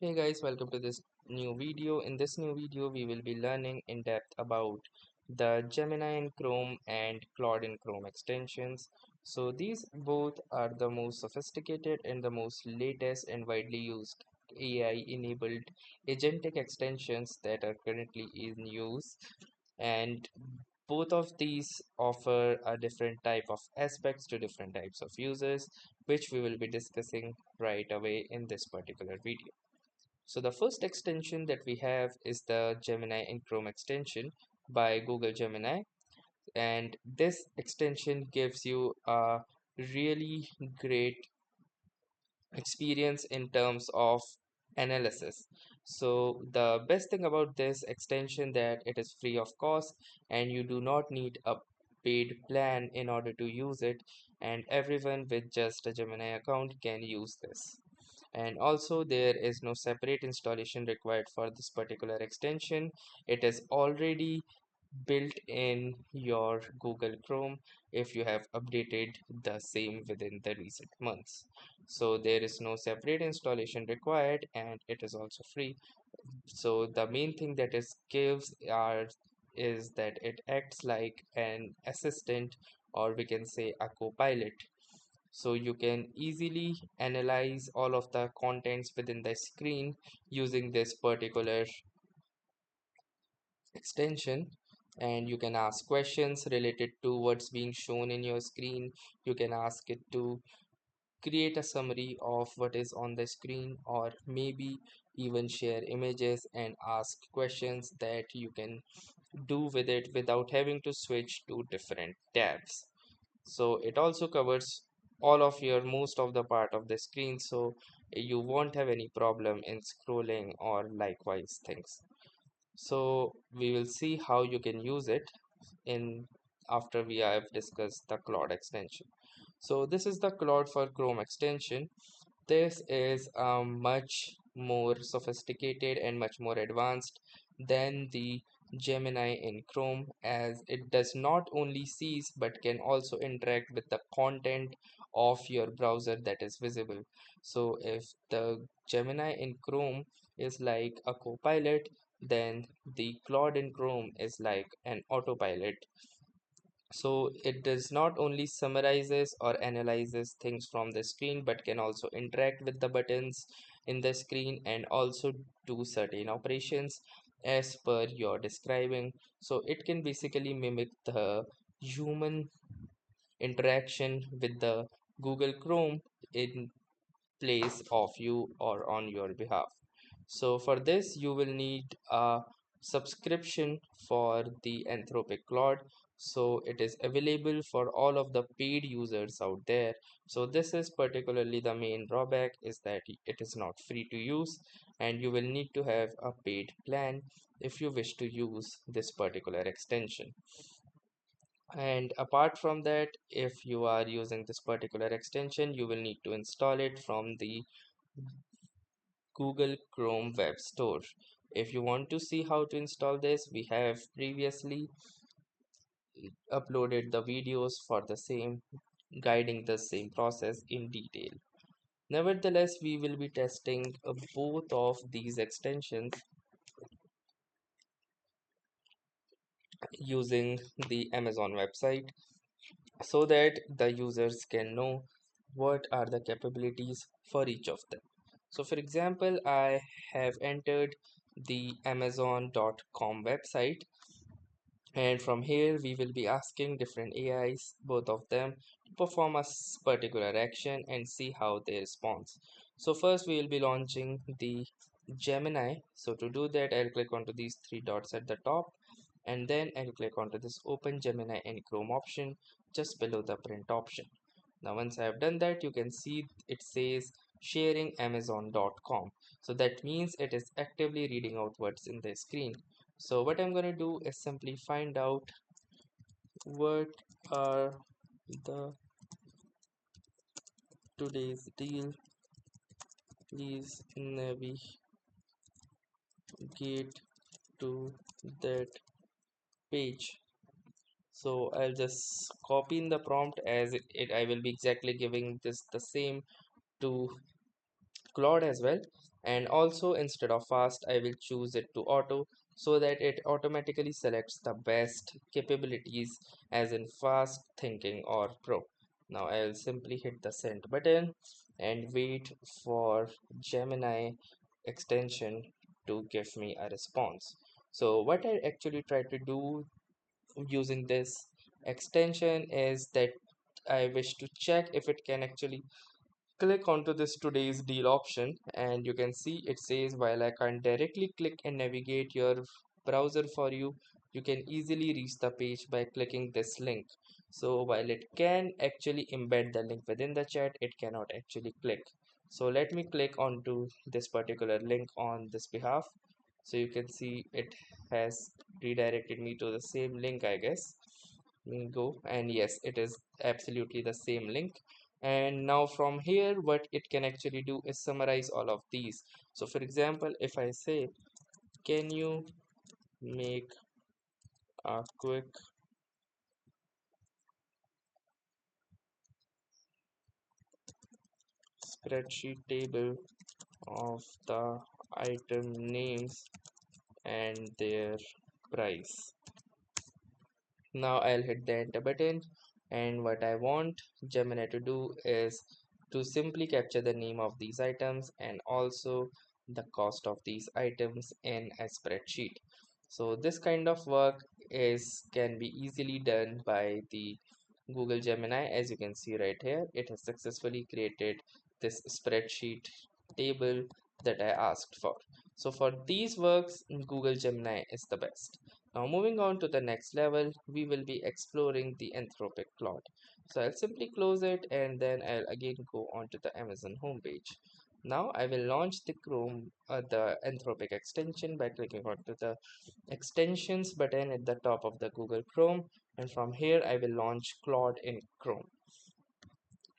Hey guys, welcome to this new video. In this new video, we will be learning in depth about the Gemini in Chrome and Claude in Chrome extensions. So these both are the most sophisticated and the most latest and widely used AI enabled agentic extensions that are currently in use. And both of these offer a different type of aspects to different types of users, which we will be discussing right away in this particular video. So the first extension that we have is the Gemini in Chrome extension by Google Gemini, and this extension gives you a really great experience in terms of analysis. So the best thing about this extension that it is free of cost and you do not need a paid plan in order to use it, and everyone with just a Gemini account can use this. And also there is no separate installation required for this particular extension. It is already built in your Google Chrome if you have updated the same within the recent months. So there is no separate installation required and it is also free. So the main thing that it gives are is that it acts like an assistant, or we can say a co-pilot. So you can easily analyze all of the contents within the screen using this particular extension, and you can ask questions related to what's being shown in your screen. You can ask it to create a summary of what is on the screen, or maybe even share images and ask questions that you can do with it without having to switch to different tabs. So it also covers all of your most of the part of the screen, so you won't have any problem in scrolling or likewise things. So we will see how you can use it in after we have discussed the Claude extension. So this is the Claude for Chrome extension. This is much more sophisticated and much more advanced than the Gemini in Chrome, as it does not only sees but can also interact with the content of your browser that is visible. So if the Gemini in Chrome is like a co-pilot, then the Claude in Chrome is like an autopilot. So it does not only summarizes or analyzes things from the screen but can also interact with the buttons in the screen and also do certain operations as per your describing. So it can basically mimic the human interaction with the Google Chrome in place of you or on your behalf. So for this, you will need a subscription for the Anthropic Claude. So it is available for all of the paid users out there. So this is particularly the main drawback, is that it is not free to use and you will need to have a paid plan if you wish to use this particular extension. And apart from that, if you are using this particular extension, you will need to install it from the Google Chrome Web Store. If you want to see how to install this, we have previously uploaded the videos for the same, guiding the same process in detail. Nevertheless, we will be testing both of these extensions using the Amazon website so that the users can know what are the capabilities for each of them. So for example, I have entered the amazon.com website, and from here we will be asking different AIs, both of them, to perform a particular action and see how they respond. So first we will be launching the Gemini. So to do that, I'll click onto these three dots at the top, and then I'll click onto this Open Gemini in Chrome option just below the print option. Now once I have done that, you can see it says sharing amazon.com. So that means it is actively reading out what's in the screen. So what I'm going to do is simply find out what are the today's deal. Please navigate to that page. So I'll just copy in the prompt, as I will be exactly giving this the same to Claude as well. And also instead of fast, I will choose it to auto so that it automatically selects the best capabilities as in fast thinking or pro. Now I'll simply hit the send button and wait for Gemini extension to give me a response. So what I actually try to do using this extension is that I wish to check if it can actually click onto this today's deal option, and you can see it says while I can't directly click and navigate your browser for you, you can easily reach the page by clicking this link. So while it can actually embed the link within the chat, it cannot actually click. So let me click onto this particular link on this behalf. So you can see it has redirected me to the same link, I guess. Go, and yes, it is absolutely the same link. And now from here, what it can actually do is summarize all of these. So for example, if I say, can you make a quick spreadsheet table of the item names and their price. Now I'll hit the enter button, and what I want Gemini to do is to simply capture the name of these items and also the cost of these items in a spreadsheet. So this kind of work is can be easily done by the Google Gemini. As you can see right here, it has successfully created this spreadsheet table that I asked for. So for these works, Google Gemini is the best. Now moving on to the next level, we will be exploring the Anthropic Claude. So I'll simply close it and then I'll again go on to the Amazon homepage. Now I will launch the Anthropic extension by clicking onto the extensions button at the top of the Google Chrome, and from here I will launch Claude in Chrome.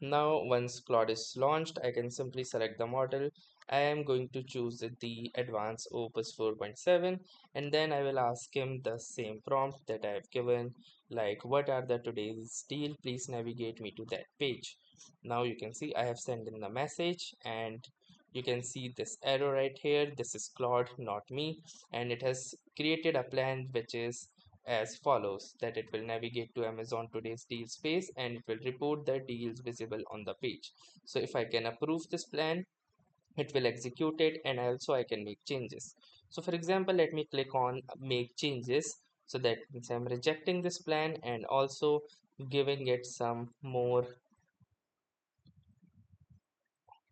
Now once Claude is launched, I can simply select the model. I am going to choose the advanced Opus 4.7, and then I will ask him the same prompt that I have given, like what are the today's deal, please navigate me to that page. Now you can see I have sent in the message, and you can see this arrow right here. This is Claude, not me, and it has created a plan which is as follows, that it will navigate to Amazon today's deals page and it will report the deals visible on the page. So if I can approve this plan, it will execute it, and also I can make changes. So for example, let me click on make changes. So that means I'm rejecting this plan and also giving it some more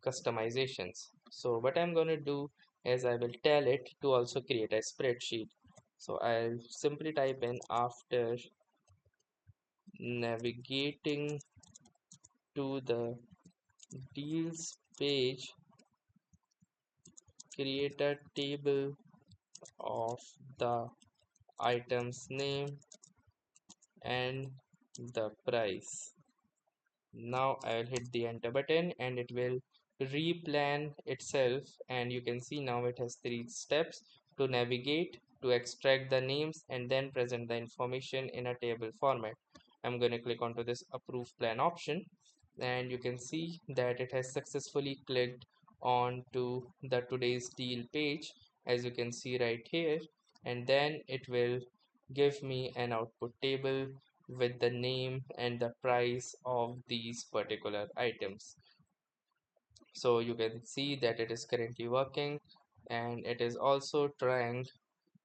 customizations. So what I'm going to do is I will tell it to also create a spreadsheet. So I'll simply type in after navigating to the deals page, create a table of the item's name and the price. Now I will hit the enter button and it will replan itself, and you can see now it has 3 steps: to navigate, to extract the names, and then present the information in a table format. I'm going to click onto this approve plan option, and you can see that it has successfully clicked on to the today's deal page, as you can see right here, and then it will give me an output table with the name and the price of these particular items. So you can see that it is currently working, and it is also trying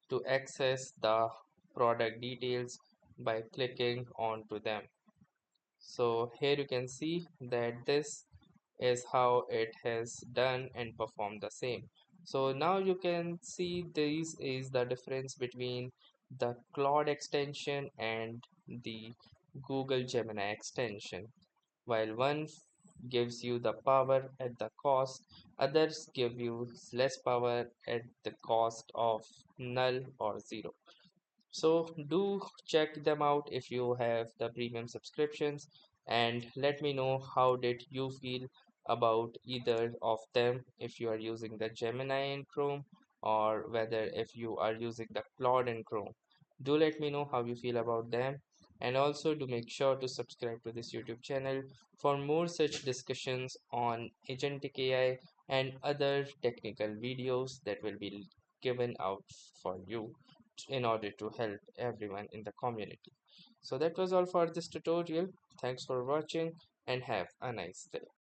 to access the product details by clicking onto them. So here you can see that this is how it has done and performed the same. So now you can see this is the difference between the Claude extension and the Google Gemini extension. While one gives you the power at the cost, others give you less power at the cost of null or zero. So do check them out if you have the premium subscriptions, and let me know how did you feel about either of them, if you are using the Gemini in Chrome or whether if you are using the Claude in Chrome. Do let me know how you feel about them, and also do make sure to subscribe to this YouTube channel for more such discussions on agentic AI and other technical videos that will be given out for you in order to help everyone in the community. So that was all for this tutorial. Thanks for watching and have a nice day.